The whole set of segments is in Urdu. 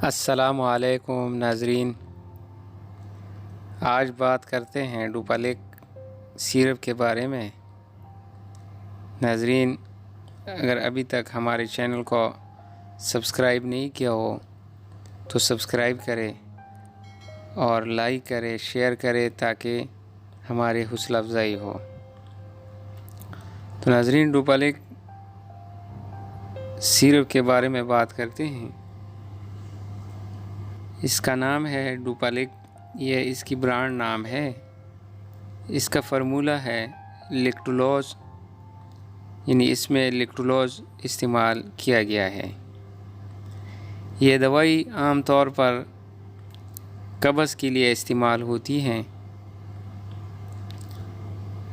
السلام علیکم ناظرین، آج بات کرتے ہیں ڈوپالیک سیرپ کے بارے میں۔ ناظرین، اگر ابھی تک ہمارے چینل کو سبسکرائب نہیں کیا ہو تو سبسکرائب کرے اور لائک کرے، شیئر کرے تاکہ ہماری حوصلہ افزائی ہو۔ تو ناظرین، ڈوپالیک سیرپ کے بارے میں بات کرتے ہیں۔ اس کا نام ہے ڈوپالیک، یہ اس کی برانڈ نام ہے۔ اس کا فارمولہ ہے لیکٹولوز، یعنی اس میں لیکٹولوز استعمال کیا گیا ہے۔ یہ دوائی عام طور پر قبض کے لیے استعمال ہوتی ہیں۔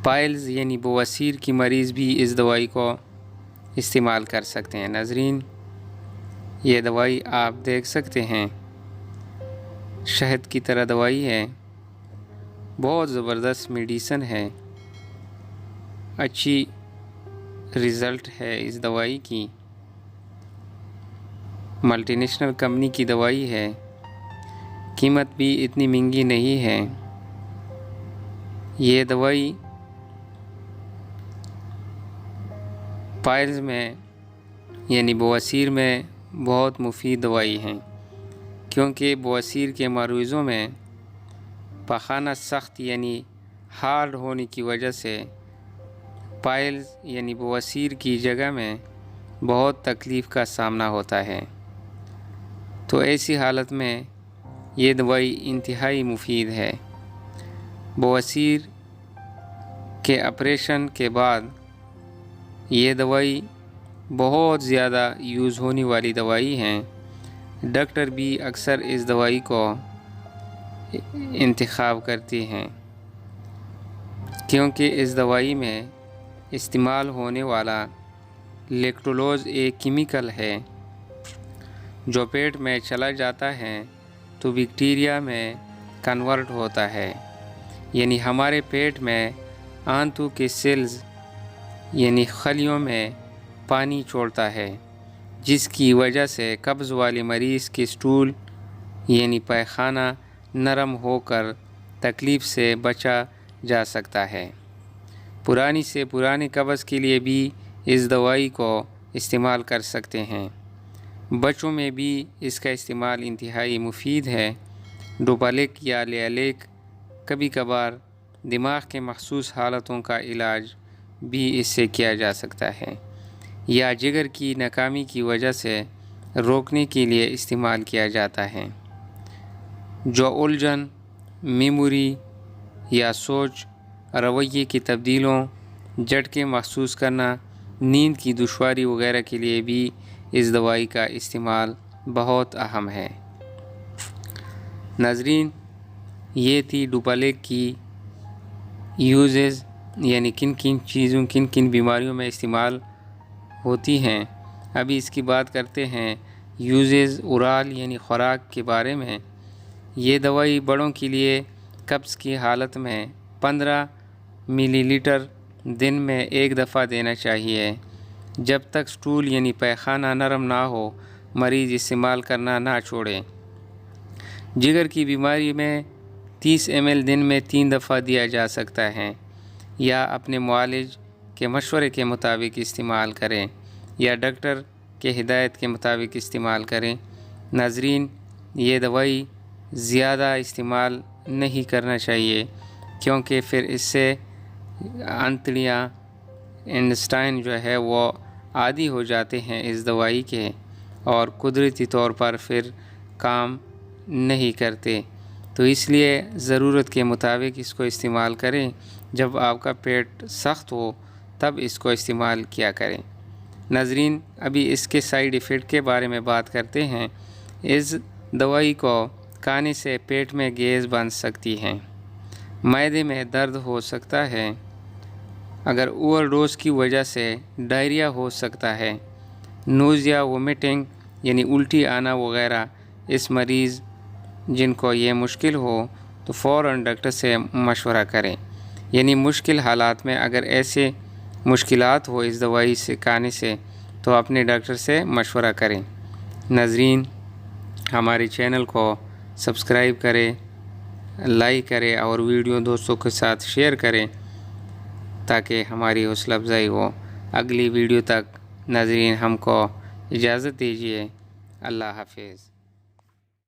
پائلز یعنی بواسیر کی مریض بھی اس دوائی کو استعمال کر سکتے ہیں۔ ناظرین، یہ دوائی آپ دیکھ سکتے ہیں، شہد کی طرح دوائی ہے، بہت زبردست میڈیسن ہے، اچھی رزلٹ ہے اس دوائی کی۔ ملٹی نیشنل کمپنی کی دوائی ہے، قیمت بھی اتنی مہنگی نہیں ہے۔ یہ دوائی پائلز میں یعنی بواسیر میں بہت مفید دوائی ہیں، کیونکہ بواسیر کے مریضوں میں پخانہ سخت یعنی ہارڈ ہونے کی وجہ سے پائلز یعنی بواسیر کی جگہ میں بہت تکلیف کا سامنا ہوتا ہے۔ تو ایسی حالت میں یہ دوائی انتہائی مفید ہے۔ بواسیر کے آپریشن کے بعد یہ دوائی بہت زیادہ یوز ہونے والی دوائی ہیں۔ ڈاکٹر بھی اکثر اس دوائی کو انتخاب کرتے ہیں، کیونکہ اس دوائی میں استعمال ہونے والا لیکٹولوز ایک کیمیکل ہے جو پیٹ میں چلا جاتا ہے تو بیکٹیریا میں کنورٹ ہوتا ہے، یعنی ہمارے پیٹ میں آنتوں کے سیلز یعنی خلیوں میں پانی چھوڑتا ہے، جس کی وجہ سے قبض والے مریض کے سٹول یعنی پیخانہ نرم ہو کر تکلیف سے بچا جا سکتا ہے۔ پرانی سے پرانی قبض کے لیے بھی اس دوائی کو استعمال کر سکتے ہیں۔ بچوں میں بھی اس کا استعمال انتہائی مفید ہے۔ ڈوپالیک یا لیالیک کبھی کبھار دماغ کے مخصوص حالتوں کا علاج بھی اس سے کیا جا سکتا ہے، یا جگر کی ناکامی کی وجہ سے روکنے کے لیے استعمال کیا جاتا ہے۔ جو الجھن، میموری یا سوچ رویے کی تبدیلیوں، جھٹکے محسوس کرنا، نیند کی دشواری وغیرہ کے لیے بھی اس دوائی کا استعمال بہت اہم ہے۔ ناظرین، یہ تھی ڈوپالیک کی یوزز، یعنی کن کن بیماریوں میں استعمال ہوتی ہیں۔ ابھی اس کی بات کرتے ہیں یوزز اورال یعنی خوراک کے بارے میں۔ یہ دوائی بڑوں کے لیے قبض کی حالت میں 15 ملی لیٹر دن میں ایک دفعہ دینا چاہیے۔ جب تک سٹول یعنی پیخانہ نرم نہ ہو، مریض استعمال کرنا نہ چھوڑیں۔ جگر کی بیماری میں 30 ml دن میں 3 دفعہ دیا جا سکتا ہے، یا اپنے معالج کے مشورے کے مطابق استعمال کریں یا ڈاکٹر کے ہدایت کے مطابق استعمال کریں۔ ناظرین، یہ دوائی زیادہ استعمال نہیں کرنا چاہیے، کیونکہ پھر اس سے انتڑیاں انٹسٹائن جو ہے وہ عادی ہو جاتے ہیں اس دوائی کے، اور قدرتی طور پر پھر کام نہیں کرتے۔ تو اس لیے ضرورت کے مطابق اس کو استعمال کریں۔ جب آپ کا پیٹ سخت ہو تب اس کو استعمال کیا کریں۔ ناظرین، ابھی اس کے سائیڈ ایفیکٹ کے بارے میں بات کرتے ہیں۔ اس دوائی کو کھانے سے پیٹ میں گیس بن سکتی ہے، معدے میں درد ہو سکتا ہے، اگر اوور ڈوز کی وجہ سے ڈائریا ہو سکتا ہے، نوزیا، وومیٹنگ یعنی الٹی آنا وغیرہ۔ اس مریض جن کو یہ مشکل ہو تو فوراً ڈاکٹر سے مشورہ کریں، یعنی مشکل حالات میں اگر ایسے مشکلات ہو اس دوائی سے کھانے سے تو اپنے ڈاکٹر سے مشورہ کریں۔ ناظرین، ہمارے چینل کو سبسکرائب کریں، لائک کریں اور ویڈیو دوستوں کے ساتھ شیئر کریں تاکہ ہماری حوصلہ افزائی ہو۔ اگلی ویڈیو تک ناظرین ہم کو اجازت دیجیے۔ اللہ حافظ۔